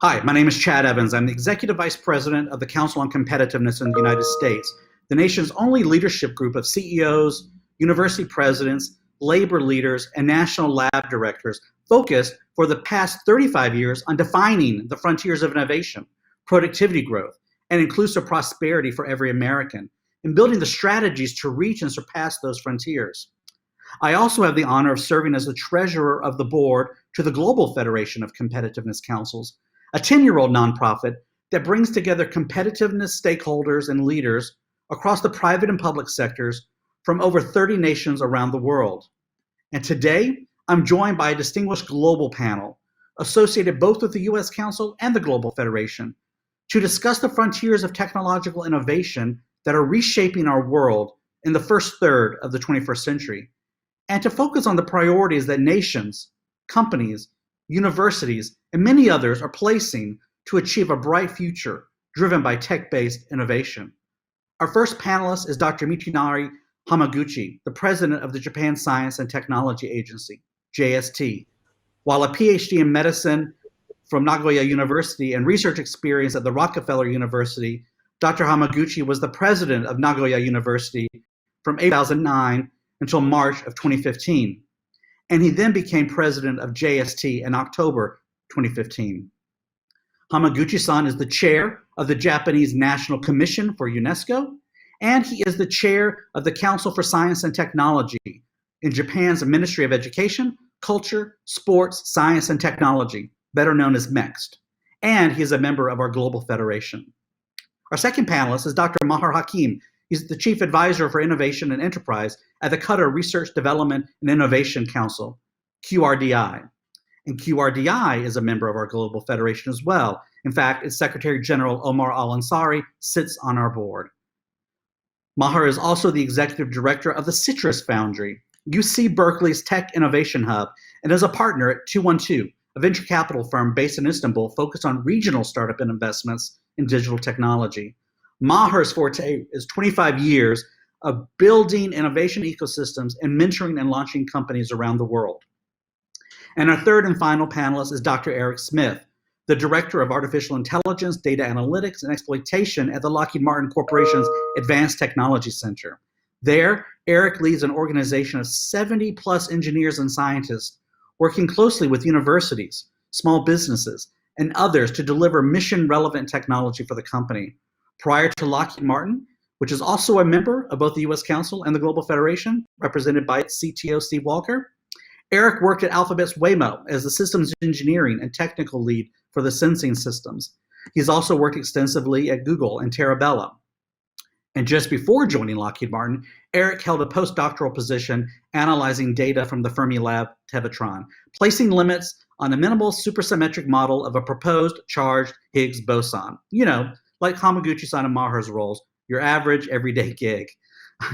Hi, my name is Chad Evans. I'm the Executive Vice President of the Council on Competitiveness in the United States, the nation's only leadership group of CEOs, university presidents, labor leaders, and national lab directors focused for the past 35 years on defining the frontiers of innovation, productivity growth, and inclusive prosperity for every American, and building the strategies to reach and surpass those frontiers. I also have the honor of serving as the treasurer of the board to the Global Federation of Competitiveness Councils, a 10-year-old nonprofit that brings together competitiveness stakeholders and leaders across the private and public sectors from over 30 nations around the world. And today, I'm joined by a distinguished global panel associated both with the U.S. Council and the Global Federation to discuss the frontiers of technological innovation that are reshaping our world in the first third of the 21st century, and to focus on the priorities that nations, companies, universities, and many others are placing to achieve a bright future driven by tech-based innovation. Our first panelist is Dr. Michinari Hamaguchi, the president of the Japan Science and Technology Agency, JST. While a PhD in medicine from Nagoya University and research experience at the Rockefeller University, Dr. Hamaguchi was the president of Nagoya University from 2009 until March of 2015. And he then became president of JST in October 2015. Hamaguchi-san is the chair of the Japanese National Commission for UNESCO, and he is the chair of the Council for Science and Technology in Japan's Ministry of Education, Culture, Sports, Science, and Technology, better known as MEXT, and he is a member of our Global Federation. Our second panelist is Dr. Maher Hakim. He's the Chief Advisor for Innovation and Enterprise at the Qatar Research Development and Innovation Council, QRDI. And QRDI is a member of our Global Federation as well. In fact, its Secretary General Omar Al-Ansari sits on our board. Maher is also the Executive Director of the Citrus Foundry, UC Berkeley's Tech Innovation Hub, and is a partner at 212, a venture capital firm based in Istanbul focused on regional startup and investments in digital technology. Maher's forte is 25 years of building innovation ecosystems and mentoring and launching companies around the world. And our third and final panelist is Dr. Eric Smith, the Director of Artificial Intelligence, Data Analytics, and Exploitation at the Lockheed Martin Corporation's Advanced Technology Center. There, Eric leads an organization of 70+ engineers and scientists working closely with universities, small businesses, and others to deliver mission-relevant technology for the company. Prior to Lockheed Martin, which is also a member of both the U.S. Council and the Global Federation, represented by its CTO, Steve Walker, Eric worked at Alphabet's Waymo as the systems engineering and technical lead for the sensing systems. He's also worked extensively at Google and Terabella. And just before joining Lockheed Martin, Eric held a postdoctoral position analyzing data from the Fermilab Tevatron, placing limits on a minimal supersymmetric model of a proposed charged Higgs boson. You know, like Hamaguchi-san and Maher's roles, your average everyday gig.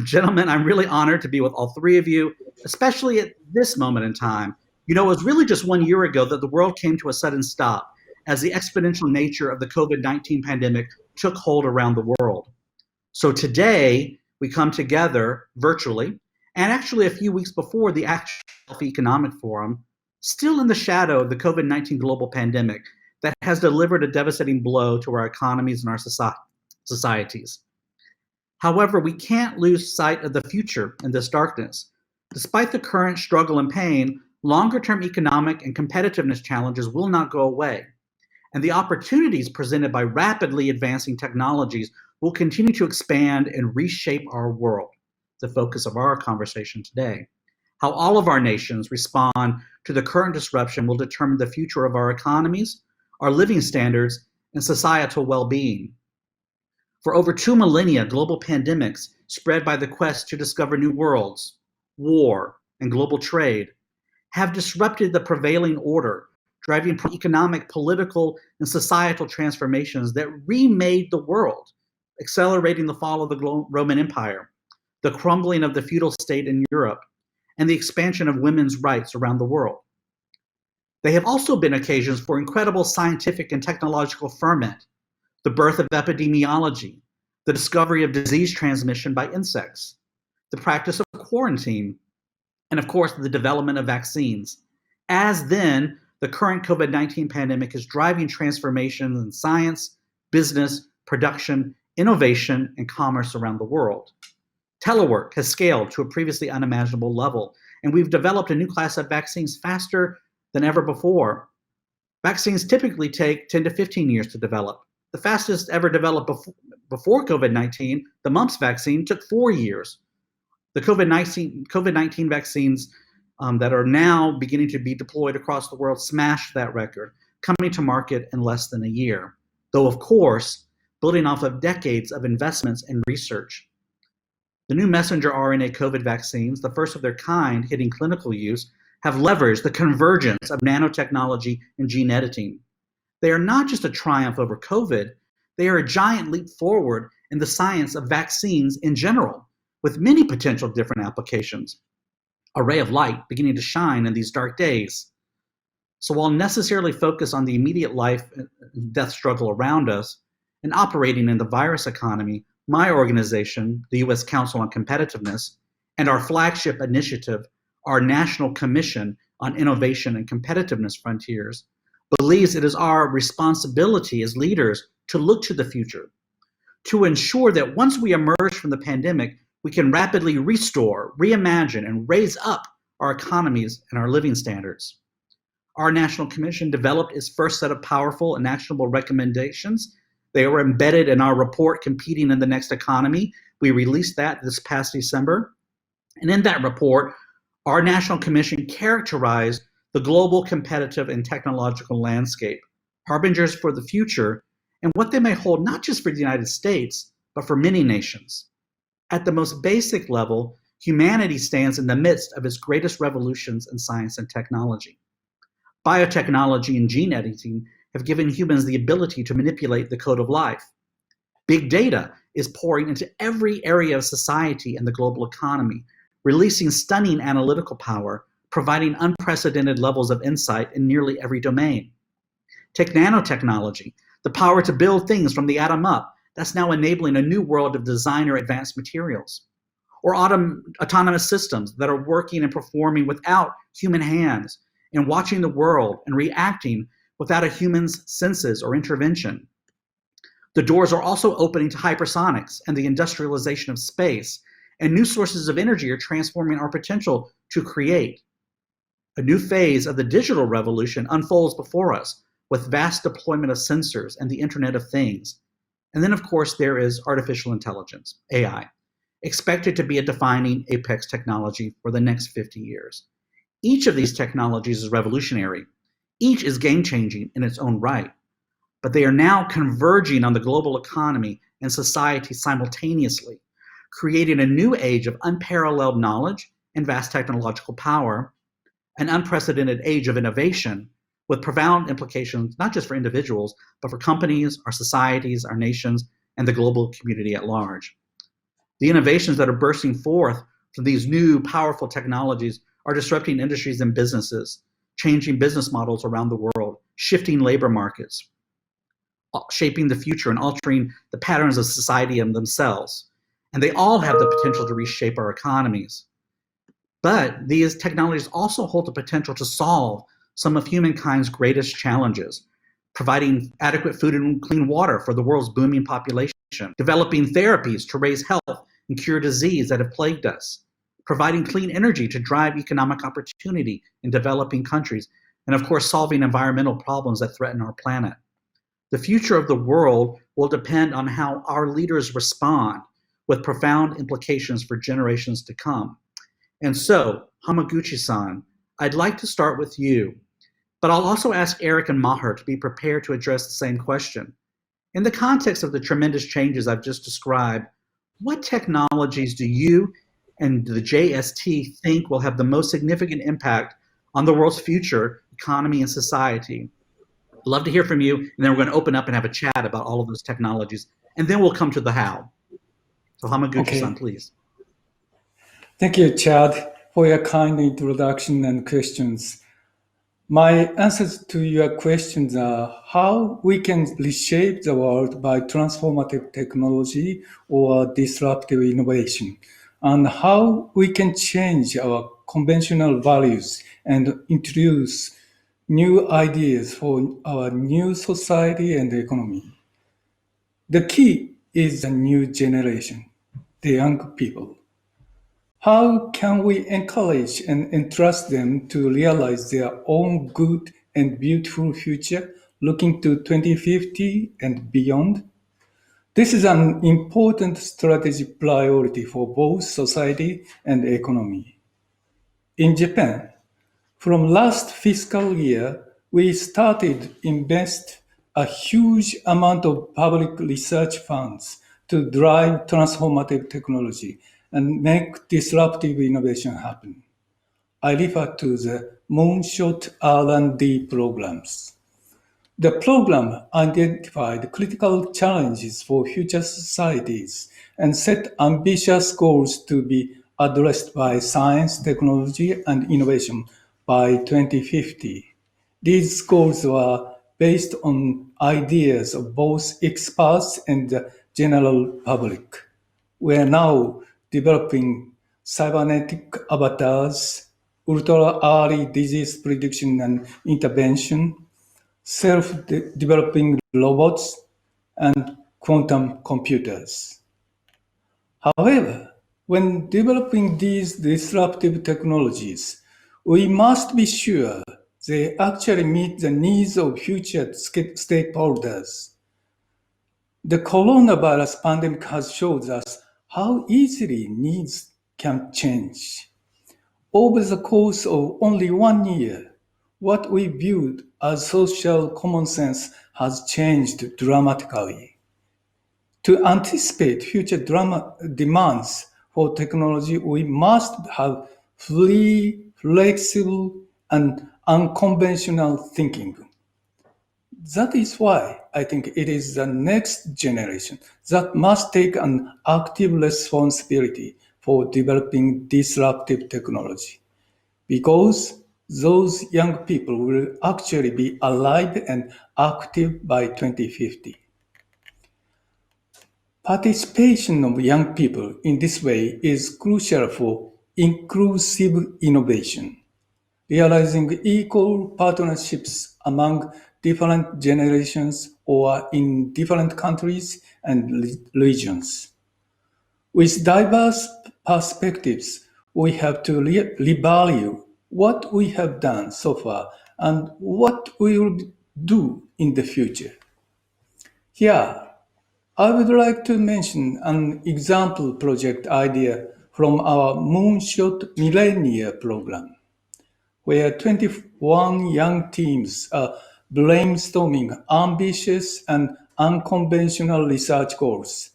Gentlemen, I'm really honored to be with all three of you, especially at this moment in time. You know, it was really just 1 year ago that the world came to a sudden stop as the exponential nature of the COVID-19 pandemic took hold around the world. So today, we come together virtually, and actually a few weeks before the actual Delphi Economic Forum, still in the shadow of the COVID-19 global pandemic that has delivered a devastating blow to our economies and our societies. However, we can't lose sight of the future in this darkness. Despite the current struggle and pain, longer-term economic and competitiveness challenges will not go away. And the opportunities presented by rapidly advancing technologies will continue to expand and reshape our world, the focus of our conversation today. How all of our nations respond to the current disruption will determine the future of our economies, our living standards, and societal well-being. For over 2 millennia, global pandemics spread by the quest to discover new worlds, war, and global trade have disrupted the prevailing order, driving economic, political, and societal transformations that remade the world, accelerating the fall of the Roman Empire, the crumbling of the feudal state in Europe, and the expansion of women's rights around the world. They have also been occasions for incredible scientific and technological ferment, the birth of epidemiology, the discovery of disease transmission by insects, the practice of quarantine, and of course, the development of vaccines. As then, the current COVID-19 pandemic is driving transformation in science, business, production, innovation, and commerce around the world. Telework has scaled to a previously unimaginable level, and we've developed a new class of vaccines faster than ever before. Vaccines typically take 10 to 15 years to develop. The fastest ever developed before COVID-19, the mumps vaccine, took 4 years. The COVID-19 vaccines that are now beginning to be deployed across the world smashed that record, coming to market in less than a year. Though, of course, building off of decades of investments in research. The new messenger RNA COVID vaccines, the first of their kind hitting clinical use, have leveraged the convergence of nanotechnology and gene editing. They are not just a triumph over COVID, they are a giant leap forward in the science of vaccines in general, with many potential different applications. A ray of light beginning to shine in these dark days. So while necessarily focused on the immediate life and death struggle around us, and operating in the virus economy, my organization, the U.S. Council on Competitiveness, and our flagship initiative, our National Commission on Innovation and Competitiveness Frontiers, believes it is our responsibility as leaders to look to the future, to ensure that once we emerge from the pandemic, we can rapidly restore, reimagine, and raise up our economies and our living standards. Our National Commission developed its first set of powerful and actionable recommendations. They were embedded in our report, Competing in the Next Economy. We released that this past December. And in that report, our National Commission characterized the global competitive and technological landscape, harbingers for the future, and what they may hold not just for the United States, but for many nations. At the most basic level, humanity stands in the midst of its greatest revolutions in science and technology. Biotechnology and gene editing have given humans the ability to manipulate the code of life. Big data is pouring into every area of society and the global economy, releasing stunning analytical power, providing unprecedented levels of insight in nearly every domain. Take nanotechnology, the power to build things from the atom up, that's now enabling a new world of designer advanced materials. Or autonomous systems that are working and performing without human hands and watching the world and reacting without a human's senses or intervention. The doors are also opening to hypersonics and the industrialization of space, and new sources of energy are transforming our potential to create. A new phase of the digital revolution unfolds before us with vast deployment of sensors and the Internet of Things. And then, of course, there is artificial intelligence, AI, expected to be a defining apex technology for the next 50 years. Each of these technologies is revolutionary. Each is game-changing in its own right. But they are now converging on the global economy and society simultaneously, creating a new age of unparalleled knowledge and vast technological power, an unprecedented age of innovation with profound implications not just for individuals, but for companies, our societies, our nations, and the global community at large. The innovations that are bursting forth from these new powerful technologies are disrupting industries and businesses, changing business models around the world, shifting labor markets, shaping the future and altering the patterns of society and themselves. And they all have the potential to reshape our economies. But these technologies also hold the potential to solve some of humankind's greatest challenges, providing adequate food and clean water for the world's booming population, developing therapies to raise health and cure disease that have plagued us, providing clean energy to drive economic opportunity in developing countries, and of course, solving environmental problems that threaten our planet. The future of the world will depend on how our leaders respond, with profound implications for generations to come. And so, Hamaguchi-san, I'd like to start with you, but I'll also ask Eric and Maher to be prepared to address the same question. In the context of the tremendous changes I've just described, what technologies do you and the JST think will have the most significant impact on the world's future economy and society? I'd love to hear from you, and then we're going to open up and have a chat about all of those technologies, and then we'll come to the how. So Hamaguchi-san, please. Thank you, Chad, for your kind introduction and questions. My answers to your questions are how we can reshape the world by transformative technology or disruptive innovation, and how we can change our conventional values and introduce new ideas for our new society and economy. The key is the new generation, the young people. How can we encourage and entrust them to realize their own good and beautiful future looking to 2050 and beyond? This is an important strategic priority for both society and economy. In Japan, from last fiscal year, we started invest a huge amount of public research funds to drive transformative technology and make disruptive innovation happen. I refer to the Moonshot R&D programs. The program identified critical challenges for future societies and set ambitious goals to be addressed by science, technology, and innovation by 2050. These goals were based on ideas of both experts and the general public. We are now developing cybernetic avatars, ultra-early disease prediction and intervention, self-developing robots, and quantum computers. However, when developing these disruptive technologies, we must be sure they actually meet the needs of future stakeholders. The coronavirus pandemic has showed us how easily needs can change. Over the course of only 1 year, what we viewed as social common sense has changed dramatically. To anticipate future demands for technology, we must have free, flexible, and unconventional thinking. That is why I think it is the next generation that must take an active responsibility for developing disruptive technology, because those young people will actually be alive and active by 2050. Participation of young people in this way is crucial for inclusive innovation, realizing equal partnerships among different generations or in different countries and regions. With diverse perspectives, we have to revalue what we have done so far and what we will do in the future. Here, I would like to mention an example project idea from our Moonshot Millennia program, where 21 young teams are brainstorming ambitious and unconventional research goals.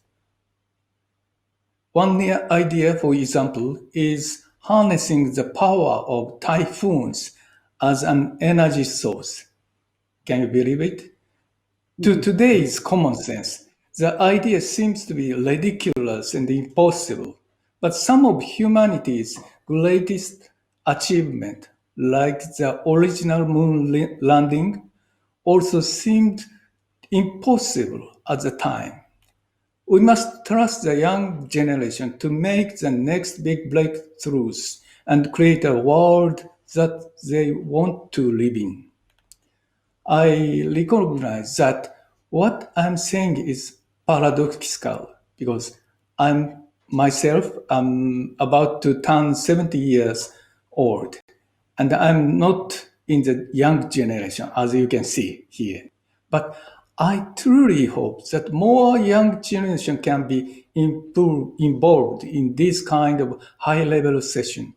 One idea, for example, is harnessing the power of typhoons as an energy source. Can you believe it? To today's common sense, the idea seems to be ridiculous and impossible, but some of humanity's greatest achievement, like the original moon landing, also seemed impossible at the time. We must trust the young generation to make the next big breakthroughs and create a world that they want to live in. I recognize that what I'm saying is paradoxical because I'm myself I'm about to turn 70 years old, and I'm not in the young generation, as you can see here. But I truly hope that more young generation can be involved in this kind of high-level session.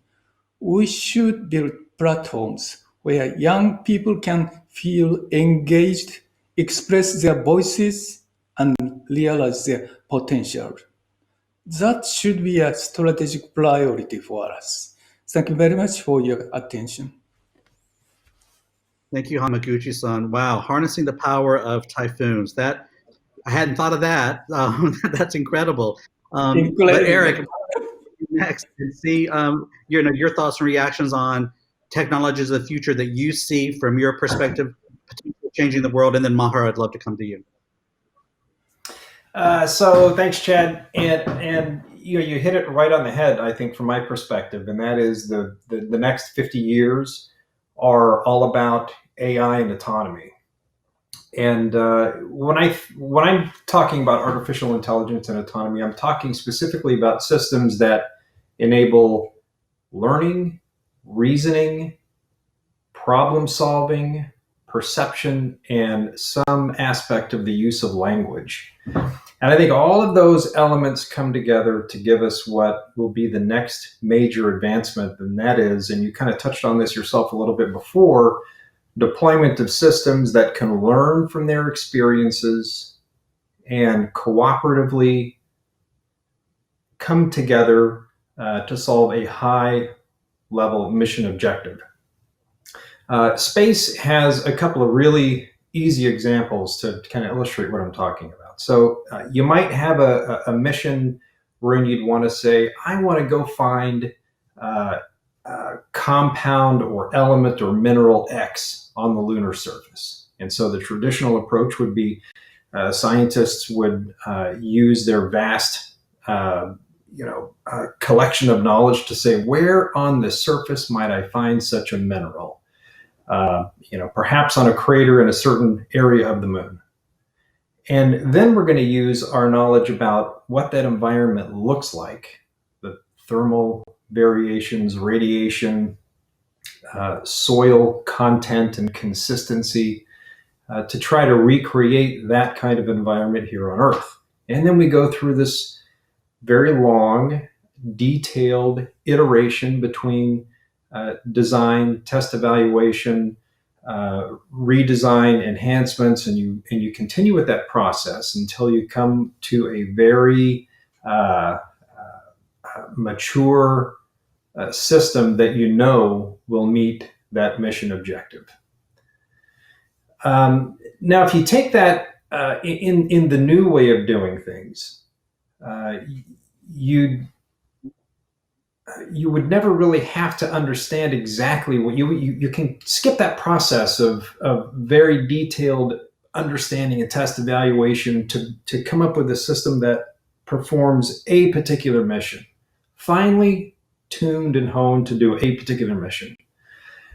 We should build platforms where young people can feel engaged, express their voices, and realize their potential. That should be a strategic priority for us. Thank you very much for your attention. Thank you, Hamaguchi-san. Wow, harnessing the power of typhoons. That I hadn't thought of that. That's incredible. But Eric, next, and see your thoughts and reactions on technologies of the future that you see from your perspective, potentially changing the world. And then Maher, I'd love to come to you. So thanks, Chad, and you hit it right on the head, I think, from my perspective, and that is the next 50 years are all about AI and autonomy. And when I'm talking about artificial intelligence and autonomy, I'm talking specifically about systems that enable learning, reasoning, problem solving, perception, and some aspect of the use of language. And I think all of those elements come together to give us what will be the next major advancement, and that is, and you kind of touched on this yourself a little bit before, deployment of systems that can learn from their experiences and cooperatively come together to solve a high-level mission objective. Space has a couple of really easy examples to kind of illustrate what I'm talking about. So you might have a mission wherein you'd want to say, I want to go find compound or element or mineral X on the lunar surface. And so the traditional approach would be scientists would use their vast collection of knowledge to say, where on the surface might I find such a mineral? Perhaps on a crater in a certain area of the moon. And then we're going to use our knowledge about what that environment looks like, the thermal variations, radiation, soil content and consistency, to try to recreate that kind of environment here on Earth. And then we go through this very long, detailed iteration between design, test evaluation, redesign, enhancements, and you continue with that process until you come to a very mature system that you know will meet that mission objective. Now, if you take that in the new way of doing things, you would never really have to understand exactly what you can skip that process of very detailed understanding and test evaluation to come up with a system that performs a particular mission, finely tuned and honed to do a particular mission.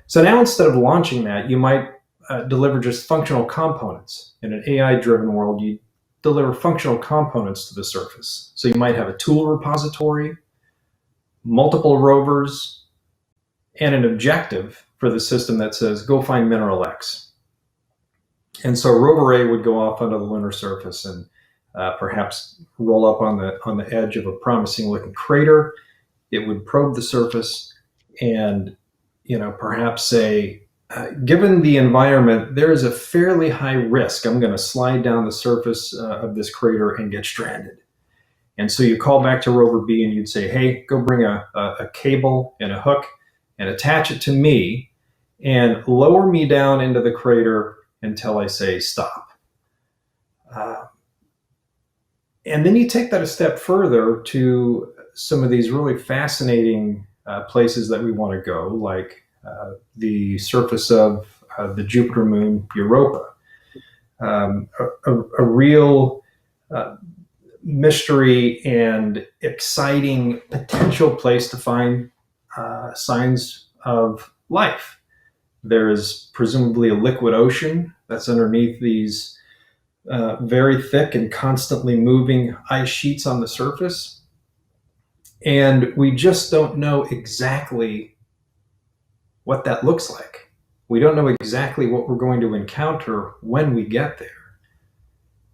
So now instead of launching that, you might deliver just functional components. In an AI-driven world, you deliver functional components to the surface. So you might have a tool repository, multiple rovers, and an objective for the system that says, go find mineral X. And so rover A would go off onto the lunar surface and perhaps roll up on the edge of a promising looking crater. It would probe the surface and, perhaps say, given the environment, there is a fairly high risk I'm going to slide down the surface of this crater and get stranded. And so you call back to rover B and you'd say, hey, go bring a cable and a hook and attach it to me and lower me down into the crater until I say stop. And then you take that a step further to some of these really fascinating places that we want to go, like the surface of the Jupiter moon Europa, a real mystery and exciting potential place to find signs of life. There is presumably a liquid ocean that's underneath these very thick and constantly moving ice sheets on the surface. And we just don't know exactly what that looks like. We don't know exactly what we're going to encounter when we get there.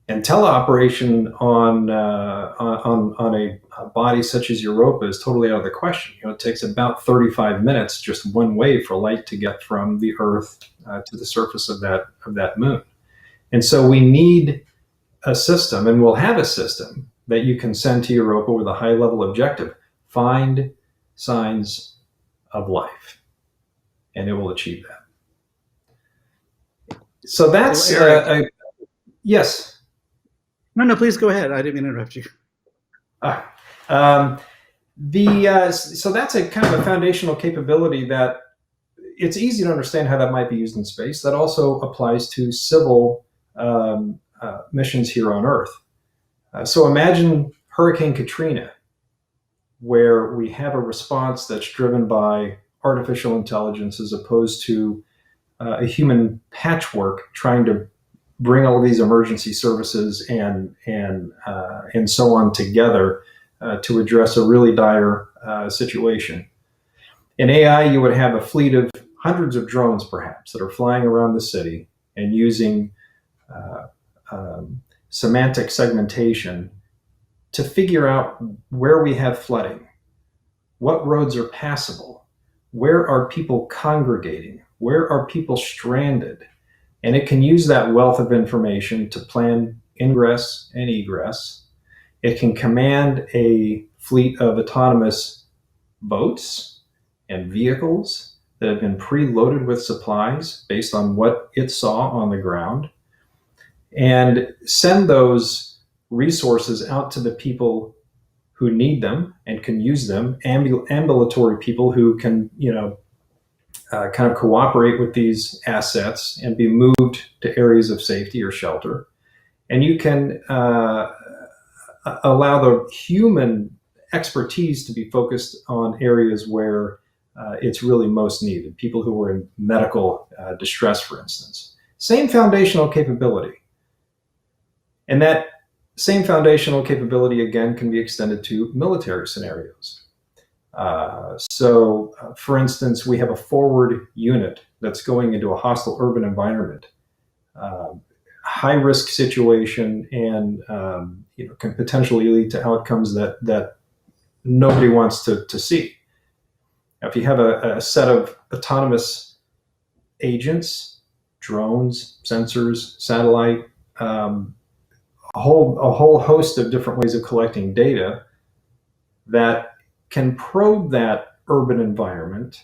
And teleoperation on a body such as Europa is totally out of the question. It takes about 35 minutes just one way for light to get from the Earth to the surface of that moon. And so we need a system, and we'll have a system that you can send to Europa with a high-level objective: find signs of life, and it will achieve that. So that's yes. No, please go ahead. I didn't mean to interrupt you. So that's a kind of a foundational capability that it's easy to understand how that might be used in space. That also applies to civil missions here on Earth. So imagine Hurricane Katrina, where we have a response that's driven by artificial intelligence as opposed to a human patchwork trying to bring all of these emergency services and so on together to address a really dire situation. In AI, you would have a fleet of hundreds of drones, perhaps, that are flying around the city and using semantic segmentation to figure out where we have flooding, what roads are passable, where are people congregating, where are people stranded. And it can use that wealth of information to plan ingress and egress. It can command a fleet of autonomous boats and vehicles that have been preloaded with supplies based on what it saw on the ground, and send those resources out to the people who need them and can use them, ambulatory people who can, kind of cooperate with these assets and be moved to areas of safety or shelter. And you can allow the human expertise to be focused on areas where it's really most needed, people who are in medical distress, for instance. Same foundational capability. And that same foundational capability, again, can be extended to military scenarios. For instance, we have a forward unit that's going into a hostile urban environment, high-risk situation, and can potentially lead to outcomes that nobody wants to see. Now, if you have a set of autonomous agents, drones, sensors, satellite, a whole host of different ways of collecting data that can probe that urban environment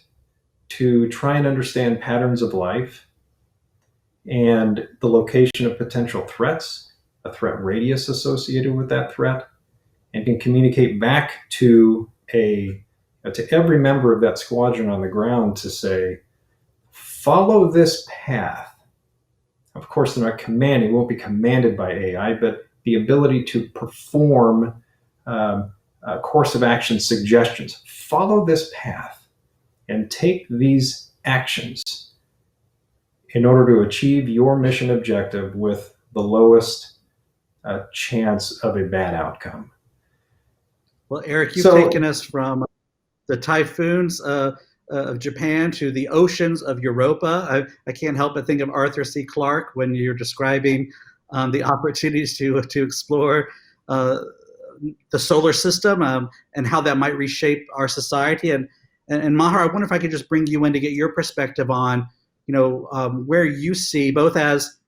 to try and understand patterns of life and the location of potential threats, a threat radius associated with that threat, and can communicate back to every member of that squadron on the ground to say, follow this path. Of course, they're not commanding, won't be commanded by AI, but the ability to perform course of action suggestions. Follow this path and take these actions in order to achieve your mission objective with the lowest chance of a bad outcome. Well, Eric, you've taken us from the typhoons of Japan to the oceans of Europa. I can't help but think of Arthur C. Clarke when you're describing the opportunities to explore the solar system and how that might reshape our society. And Maher, I wonder if I could just bring you in to get your perspective on, where you see, both as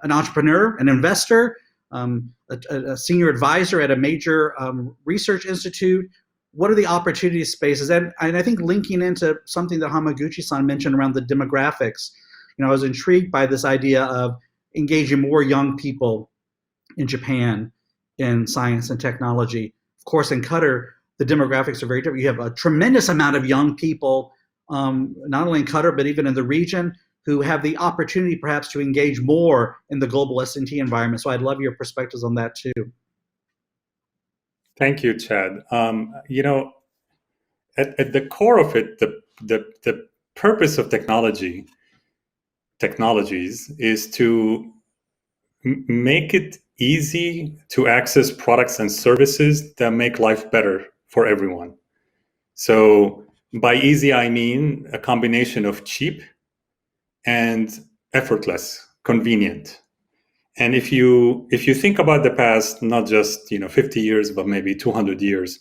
an entrepreneur, an investor, a senior advisor at a major research institute. What are the opportunity spaces? And I think linking into something that Hamaguchi-san mentioned around the demographics, I was intrigued by this idea of engaging more young people in Japan in science and technology. Of course, in Qatar, the demographics are very different. You have a tremendous amount of young people, not only in Qatar, but even in the region, who have the opportunity perhaps to engage more in the global S&T environment. So I'd love your perspectives on that too. Thank you, Chad. At the core of it, the purpose of technologies is to make it easy to access products and services that make life better for everyone. So by easy, I mean a combination of cheap and effortless, convenient. And if you think about the past, not just 50 years, but maybe 200 years,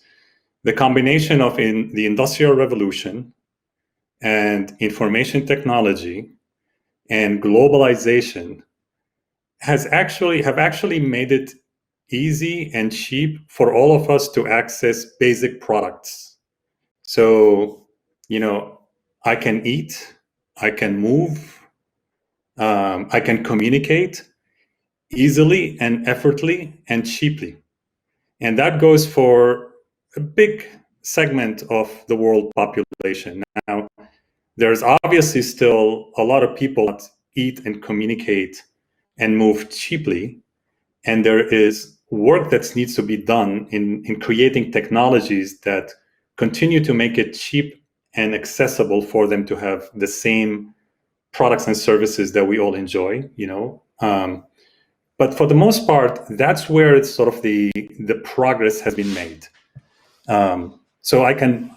the combination of the Industrial Revolution and information technology and globalization have actually made it easy and cheap for all of us to access basic products. So, I can eat, I can move, I can communicate easily and effortlessly and cheaply. And that goes for a big segment of the world population. Now, there's obviously still a lot of people that eat and communicate and move cheaply. And there is work that needs to be done in creating technologies that continue to make it cheap and accessible for them to have the same products and services that we all enjoy, but for the most part, that's where it's sort of the progress has been made. So I can,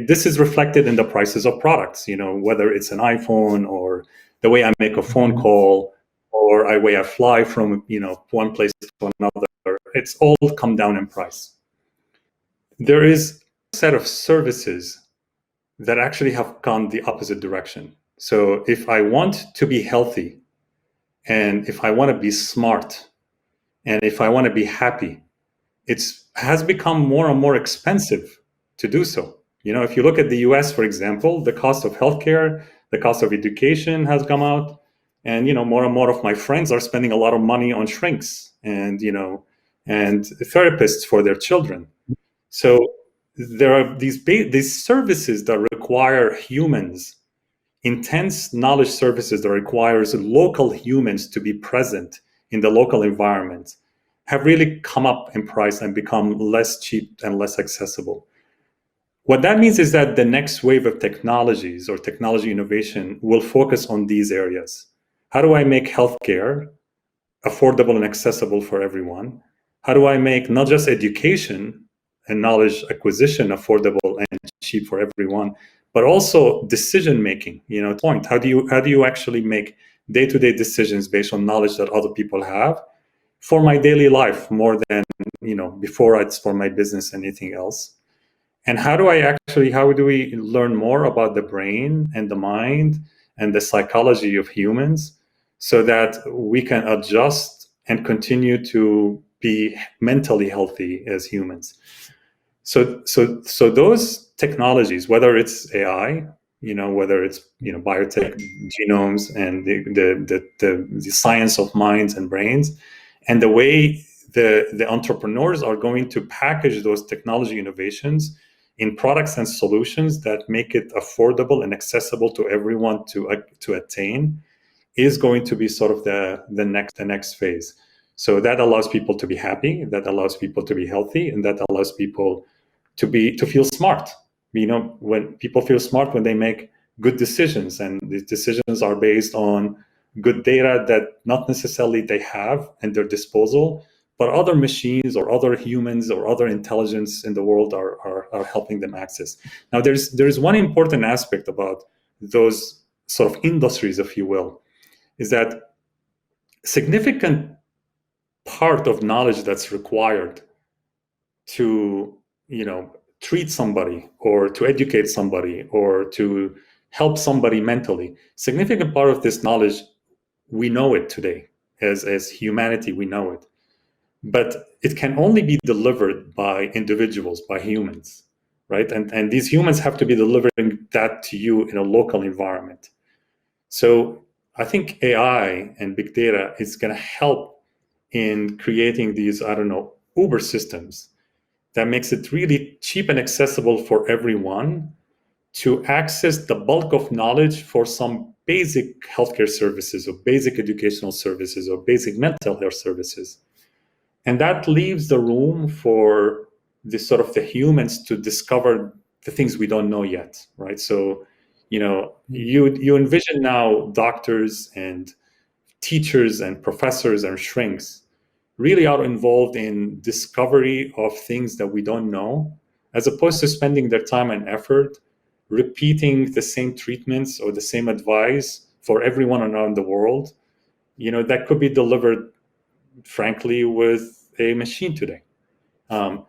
this is reflected in the prices of products, whether it's an iPhone or the way I make a phone call or the way I fly from, one place to another. It's all come down in price. There is a set of services that actually have gone the opposite direction. So if I want to be healthy, and if I want to be smart, and if I want to be happy, it has become more and more expensive to do so. If you look at the US, for example, the cost of healthcare, the cost of education has come out, and more and more of my friends are spending a lot of money on shrinks and and therapists for their children. So there are these services that require humans, intense knowledge services that requires local humans to be present in the local environment, have really come up in price and become less cheap and less accessible. What that means is that the next wave of technologies or technology innovation will focus on these areas. How do I make healthcare affordable and accessible for everyone? How do I make not just education and knowledge acquisition affordable and cheap for everyone, but also decision making? Point. How do you actually make day-to-day decisions based on knowledge that other people have for my daily life more than before it's for my business and anything else? And how do we learn more about the brain and the mind and the psychology of humans so that we can adjust and continue to be mentally healthy as humans? So those technologies, whether it's AI, whether it's biotech, genomes, and the science of minds and brains, and the way the entrepreneurs are going to package those technology innovations in products and solutions that make it affordable and accessible to everyone to attain, is going to be sort of the next phase. So that allows people to be happy, that allows people to be healthy, and that allows people to feel smart. When people feel smart, when they make good decisions, and these decisions are based on good data that not necessarily they have at their disposal, but other machines or other humans or other intelligence in the world are helping them access. Now, there's one important aspect about those sort of industries, if you will, is that significant part of knowledge that's required to treat somebody or to educate somebody or to help somebody mentally, significant part of this knowledge, we know it today as humanity, we know it, but it can only be delivered by individuals, by humans, right? And these humans have to be delivering that to you in a local environment. So I think AI and big data is going to help in creating these, Uber systems that makes it really cheap and accessible for everyone to access the bulk of knowledge for some basic healthcare services or basic educational services or basic mental health services. And that leaves the room for the humans to discover the things we don't know yet, right? So, you envision now doctors and teachers and professors and shrinks really are involved in discovery of things that we don't know, as opposed to spending their time and effort repeating the same treatments or the same advice for everyone around the world, that could be delivered, frankly, with a machine today.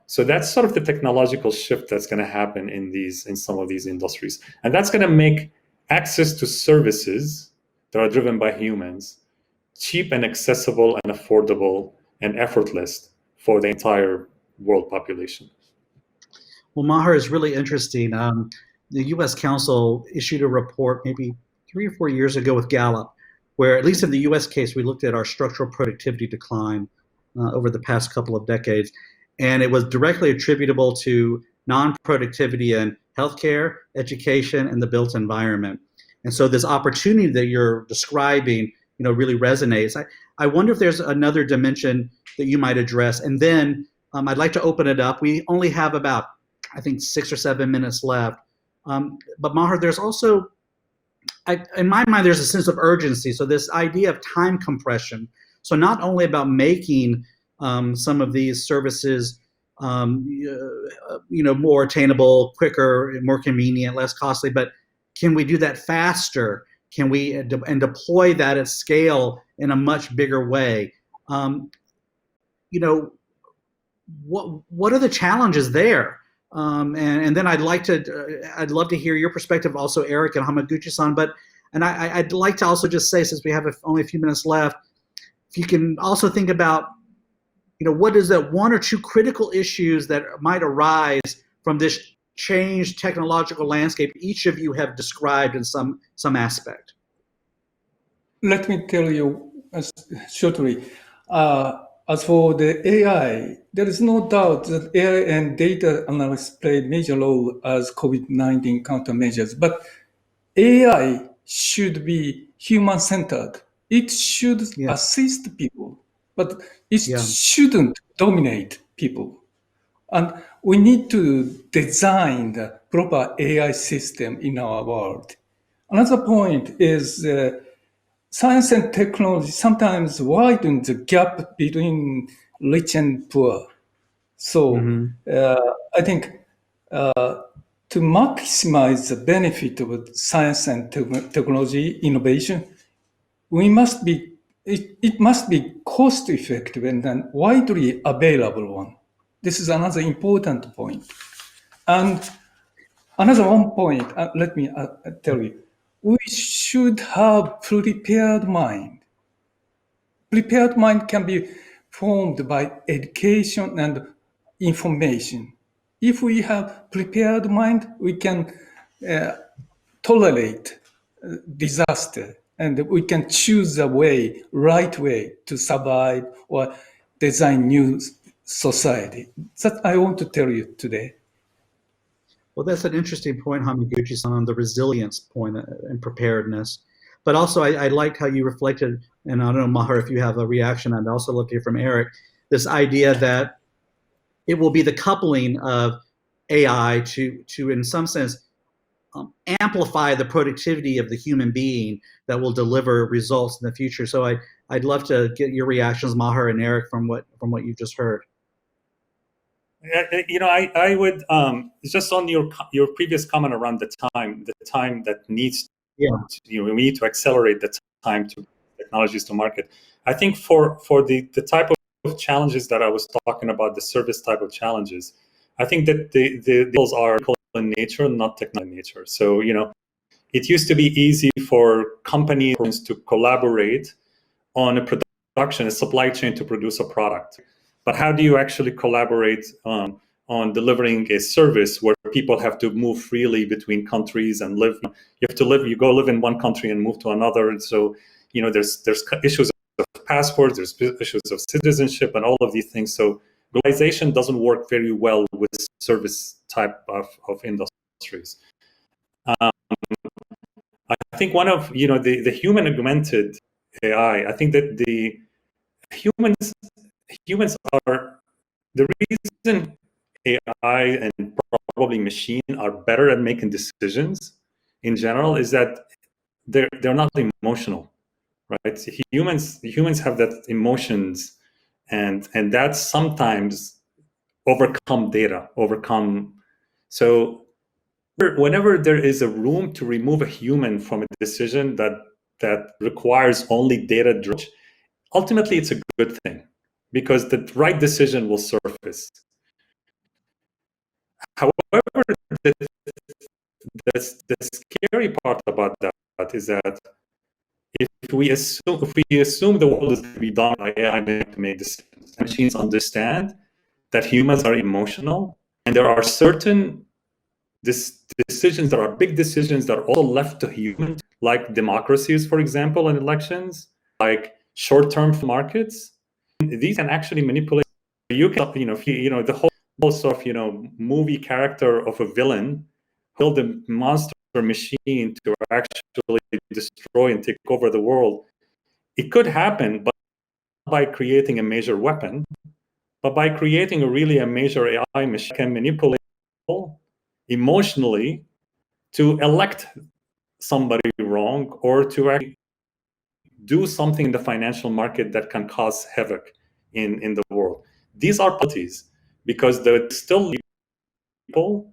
So that's sort of the technological shift that's going to happen in some of these industries. And that's going to make access to services that are driven by humans cheap and accessible and affordable and effortless for the entire world population. Well, Maher is really interesting. The U.S. Council issued a report maybe 3 or 4 years ago with Gallup, where at least in the U.S. case, we looked at our structural productivity decline over the past couple of decades. And it was directly attributable to non-productivity in healthcare, education, and the built environment. And so this opportunity that you're describing, really resonates. I wonder if there's another dimension that you might address. And then I'd like to open it up. We only have about, I think, 6 or 7 minutes left. But Maher, there's also in my mind, there's a sense of urgency. So this idea of time compression. So not only about making some of these services, more attainable, quicker, more convenient, less costly, but can we do that faster? Can we and deploy that at scale in a much bigger way? What are the challenges there? And then I'd love to hear your perspective also, Eric and Hamaguchi-san. I'd like to also just say, since we have only a few minutes left, if you can also think about, what is that one or two critical issues that might arise from this changed technological landscape each of you have described in some aspect? Let me tell you shortly. As for the AI, there is no doubt that AI and data analysis played major role as COVID-19 countermeasures. But AI should be human-centered. It should assist people, but it shouldn't dominate people. And we need to design the proper AI system in our world. Another point is science and technology sometimes widen the gap between rich and poor. So I think to maximize the benefit of science and technology innovation, it must be cost effective and then widely available one. This is another important point. And another one point, let me tell you, we should have prepared mind. Prepared mind can be formed by education and information. If we have prepared mind, we can tolerate disaster, and we can choose the right way to survive or design new society. That I want to tell you today. Well, that's an interesting point, Hamaguchi-san, on the resilience point and preparedness. But also, I liked how you reflected, and I don't know, Maher, if you have a reaction, I'd also love to hear from Eric, this idea that it will be the coupling of AI to in some sense, amplify the productivity of the human being that will deliver results in the future. So I'd love to get your reactions, Maher and Eric, from what you've just heard. I would just on your previous comment around the time that needs. We need to accelerate the time to technologies to market. I think for the type of challenges that I was talking about, the service type of challenges, I think that the deals are in nature, not technical in nature. So, it used to be easy for companies to collaborate on a supply chain to produce a product. But how do you actually collaborate on delivering a service where people have to move freely between countries and live? You go live in one country and move to another. And so, there's issues of passports, there's issues of citizenship and all of these things. So globalization doesn't work very well with service type of industries. I think one of, the human augmented AI, I think that the humans are the reason AI and probably machine are better at making decisions in general is that they're not emotional, right? Humans have that emotions, and that sometimes overcome. So whenever there is a room to remove a human from a decision that requires only data, ultimately it's a good thing, because the right decision will surface. However, the scary part about that is that if we assume the world is to be done by AI to make decisions, machines understand that humans are emotional, and there are certain decisions that are big decisions that are also left to humans, like democracies, for example, and elections, like short-term markets. These can actually manipulate. You can, the whole sort of, movie character of a villain, build a monster machine to actually destroy and take over the world. It could happen, but not by creating a major weapon, but by creating a major AI machine can manipulate people emotionally to elect somebody wrong or to actually do something in the financial market that can cause havoc in the world. These are parties because there's still people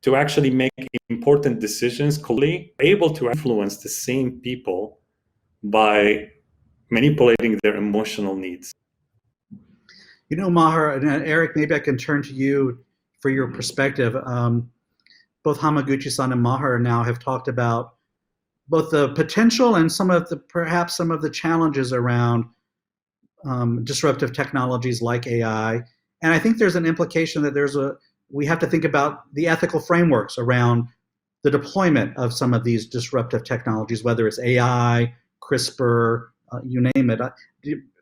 to actually make important decisions clearly, able to influence the same people by manipulating their emotional needs. You know, Maher and Eric, maybe I can turn to you for your perspective. Both Hamaguchi-san and Maher now have talked about both the potential and perhaps some of the challenges around disruptive technologies like AI. And I think there's an implication that we have to think about the ethical frameworks around the deployment of some of these disruptive technologies, whether it's AI, CRISPR, you name it.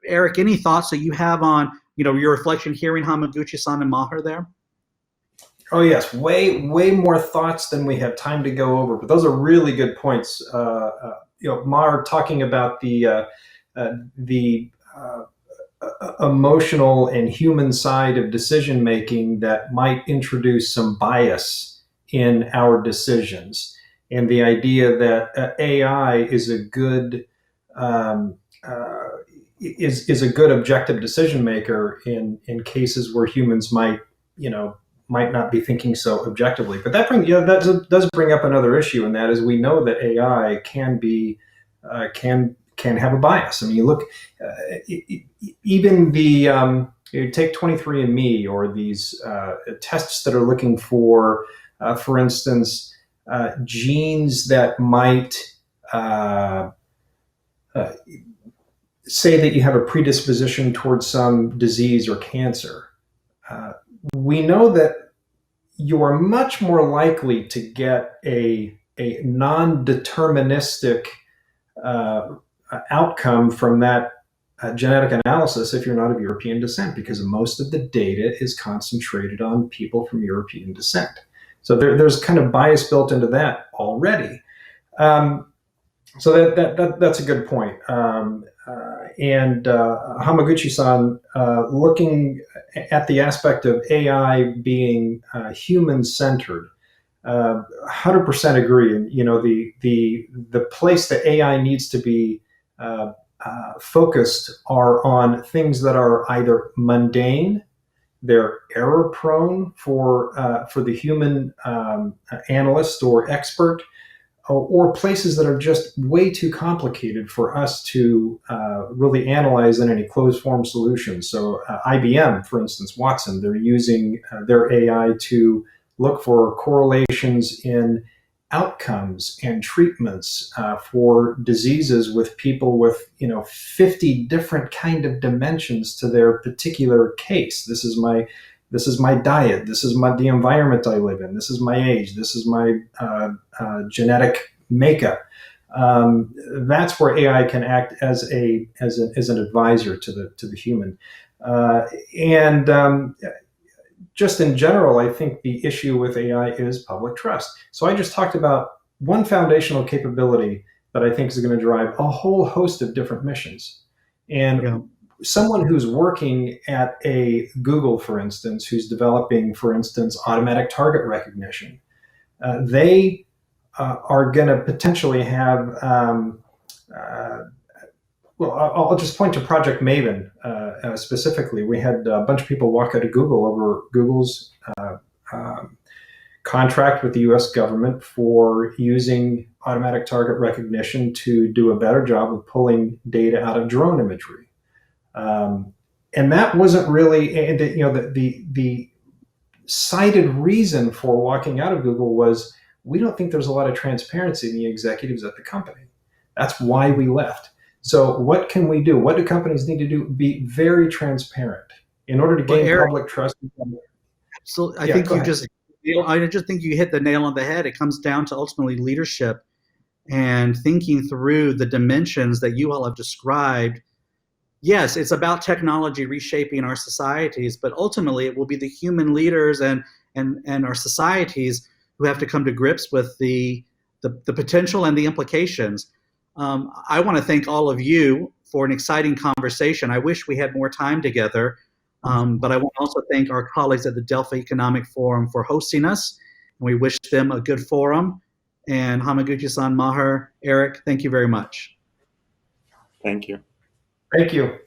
Eric, any thoughts that you have on your reflection hearing Hamaguchi-san and Maher there? Oh yes, way more thoughts than we have time to go over. But those are really good points. Maher talking about the emotional and human side of decision making that might introduce some bias in our decisions, and the idea that AI is a good is a good objective decision maker in cases where humans might not be thinking so objectively. But that does bring up another issue, and that is we know that AI can have a bias. I mean, you look, even you take 23andMe or these tests that are looking for instance, genes that might say that you have a predisposition towards some disease or cancer. We know that you are much more likely to get a non-deterministic outcome from that genetic analysis if you're not of European descent, because most of the data is concentrated on people from European descent. So there's kind of bias built into that already. So that's a good point. And Hamaguchi-san, looking at the aspect of AI being human-centered, 100% agree. And the place that AI needs to be focused are on things that are either mundane, they're error-prone for the human analyst or expert, or places that are just way too complicated for us to really analyze in any closed-form solution. So IBM, for instance, Watson, they're using their AI to look for correlations in outcomes and treatments for diseases with people with 50 different kind of dimensions to their particular case. This is my diet. This is the environment I live in. This is my age. This is my genetic makeup. That's where AI can act as an advisor to the human. Just in general, I think the issue with AI is public trust. So I just talked about one foundational capability that I think is going to drive a whole host of different missions. And someone who's working at a Google, for instance, who's developing, for instance, automatic target recognition, they are going to potentially have, I'll just point to Project Maven specifically. We had a bunch of people walk out of Google over Google's contract with the US government for using automatic target recognition to do a better job of pulling data out of drone imagery. And that wasn't really, the cited reason for walking out of Google was, we don't think there's a lot of transparency in the executives at the company. That's why we left. So what can we do? What do companies need to do? Be very transparent in order to gain public trust. So I just think you hit the nail on the head. It comes down to ultimately leadership and thinking through the dimensions that you all have described. Yes, it's about technology reshaping our societies, but ultimately it will be the human leaders and our societies who have to come to grips with the potential and the implications. I want to thank all of you for an exciting conversation. I wish we had more time together, but I want to also thank our colleagues at the Delphi Economic Forum for hosting us, and we wish them a good forum. And Hamaguchi-san, Maher, Eric, thank you very much. Thank you. Thank you.